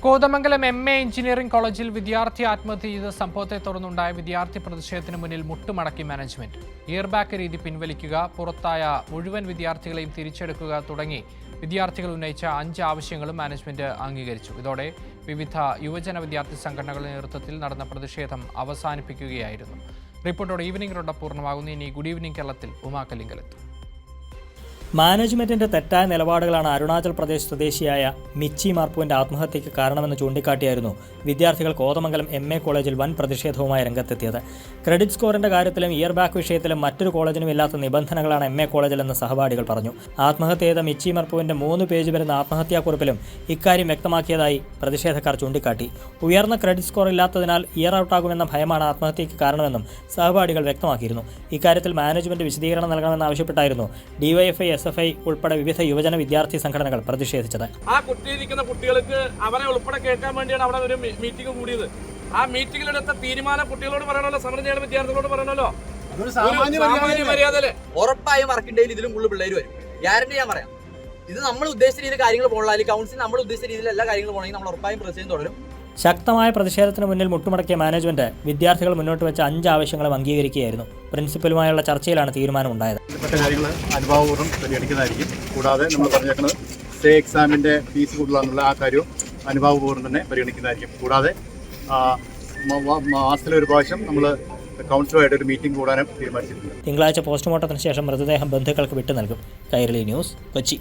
Kothamangalam MA engineering കോളേജിൽ വിദ്യാർത്ഥി ആത്മഹത്യ ചെയ്ത സംഭവത്തെ തുടർന്നുണ്ടായ വിദ്യാർത്ഥി പ്രതിഷേധത്തിന് മുന്നിൽ മുട്ടുമടക്കി മാനേജ്മെന്റ്. ഇയർബാക്ക് രീതി പിൻവലിക്കുക, പുറത്തായ മുഴുവൻ വിദ്യാർത്ഥികളെയും തിരിച്ചെടുക്കുക തുടങ്ങി വിദ്യാർത്ഥികൾ ഉന്നയിച്ച 5 ആവശ്യങ്ങളും മാനേജ്മെന്റ് അംഗീകരിച്ചു. ഇതോടെ വിവിധ യുവജന വിദ്യാർത്ഥി സംഘടനകളുടെ നേതൃത്വത്തിൽ നടന്ന പ്രതിഷേധം അവസാനിപ്പിക്കുകയായിരുന്നു. റിപ്പോർട്ടോടെ ഈവനിംഗ് റൗണ്ടപ്പ് പൂർണ്ണമാകുന്നു. ഇനി ഗുഡ് ഈവനിംഗ് കേരളത്തിൽ ഉമാക്കലിംഗലെത്തും. മാനേജ്മെന്റിന്റെ തെറ്റായ നിലപാടുകളാണ് അരുണാചൽ പ്രദേശ് സ്വദേശിയായ മിച്ചി മാർപ്പുവിന്റെ ആത്മഹത്യയ്ക്ക് കാരണമെന്ന് ചൂണ്ടിക്കാട്ടിയായിരുന്നു വിദ്യാർത്ഥികൾ കോതമംഗലം MA കോളേജിൽ വൻ പ്രതിഷേധവുമായി രംഗത്തെത്തിയത്. ക്രെഡിറ്റ് സ്കോറിന്റെ കാര്യത്തിലും ഇയർബാക്ക് വിഷയത്തിലും മറ്റൊരു കോളേജിനും ഇല്ലാത്ത നിബന്ധനകളാണ് MA കോളേജിലെന്ന് സഹപാഠികൾ പറഞ്ഞു. ആത്മഹത്യ ചെയ്ത മിച്ചി മാർപ്പുവിന്റെ 3 പേജ് വരുന്ന ആത്മഹത്യാക്കുറിപ്പിലും ഇക്കാര്യം വ്യക്തമാക്കിയതായി പ്രതിഷേധക്കാർ ചൂണ്ടിക്കാട്ടി. ഉയർന്ന ക്രെഡിറ്റ് സ്കോർ ഇല്ലാത്തതിനാൽ ഇയർ ഔട്ടാകുമെന്ന ഭയമാണ് ആത്മഹത്യയ്ക്ക് കാരണമെന്നും സഹപാഠികൾ വ്യക്തമാക്കിയിരുന്നു. ഇക്കാര്യത്തിൽ മാനേജ്മെന്റ് വിശദീകരണം നൽകണമെന്നാവശ്യപ്പെട്ടായിരുന്നു DYFI SFI ഉൾപ്പെടെ വിവിധ യുവജന വിദ്യാർത്ഥി സംഘടനകൾ പ്രതിഷേധിച്ചത്. ആ കുട്ടിയിരിക്കുന്ന കുട്ടികൾക്ക് അവരെ ഉൾപ്പെടെ കേൾക്കാൻ വേണ്ടിയാണ് അവിടെ ഒരു മീറ്റിംഗ് കൂടിയത്. ആ മീറ്റിംഗിലെടുത്ത തീരുമാനം കുട്ടികളോട് പറയണമല്ലോ, സമരം ചെയ്യുന്ന വിദ്യാർത്ഥികളോട് പറയണമല്ലോ. ഉറപ്പായും വർക്കിംഗ് ഡേയിൽ ഇതിലും കൂടുതൽ പിള്ളേർ വരും. ഗ്യാരണ്ടി ഞാൻ പറയാം. ഇത് നമ്മൾ ഉദ്ദേശിച്ച രീതിയിൽ കാര്യങ്ങൾ പോകണം, അല്ലെങ്കിൽ കൗൺസിൽ നമ്മൾ ഉദ്ദേശിച്ച രീതിയിൽ എല്ലാ കാര്യങ്ങളും പോകണമെങ്കിൽ നമ്മൾ ഉറപ്പായും പ്രതിഷേധം തുടരും. ശക്തമായ പ്രതിഷേധത്തിന് മുന്നിൽ മുട്ടുമടക്കിയ മാനേജ്മെന്റ് വിദ്യാർത്ഥികൾ മുന്നോട്ട് വെച്ച 5 ആവശ്യങ്ങളും അംഗീകരിക്കുകയായിരുന്നു. പ്രിൻസിപ്പലുമായുള്ള ചർച്ചയിലാണ് തീരുമാനമുണ്ടായത്. കാര്യങ്ങൾ അനുഭാവപൂർവ്വം പരിഗണിക്കുന്നതായിരിക്കും. കൂടാതെ നമ്മൾ പറഞ്ഞേക്കുന്നത് എക്സാമിന്റെ ഫീസ് കൂടുതലാണെന്നുള്ള ആ കാര്യവും അനുഭാവപൂർവ്വം തന്നെ പരിഗണിക്കുന്നതായിരിക്കും. കൂടാതെ മാസത്തിലൊരു പ്രാവശ്യം നമ്മൾ കൗൺസിലുമായിട്ട് ഒരു മീറ്റിംഗ് കൂടാനും തീരുമാനിച്ചിട്ടുണ്ട്. തിങ്കളാഴ്ച പോസ്റ്റ്മോർട്ടത്തിന് ശേഷം മൃതദേഹം ബന്ധുക്കൾക്ക് വിട്ടു നൽകും. കൈരളി ന്യൂസ്, കൊച്ചി.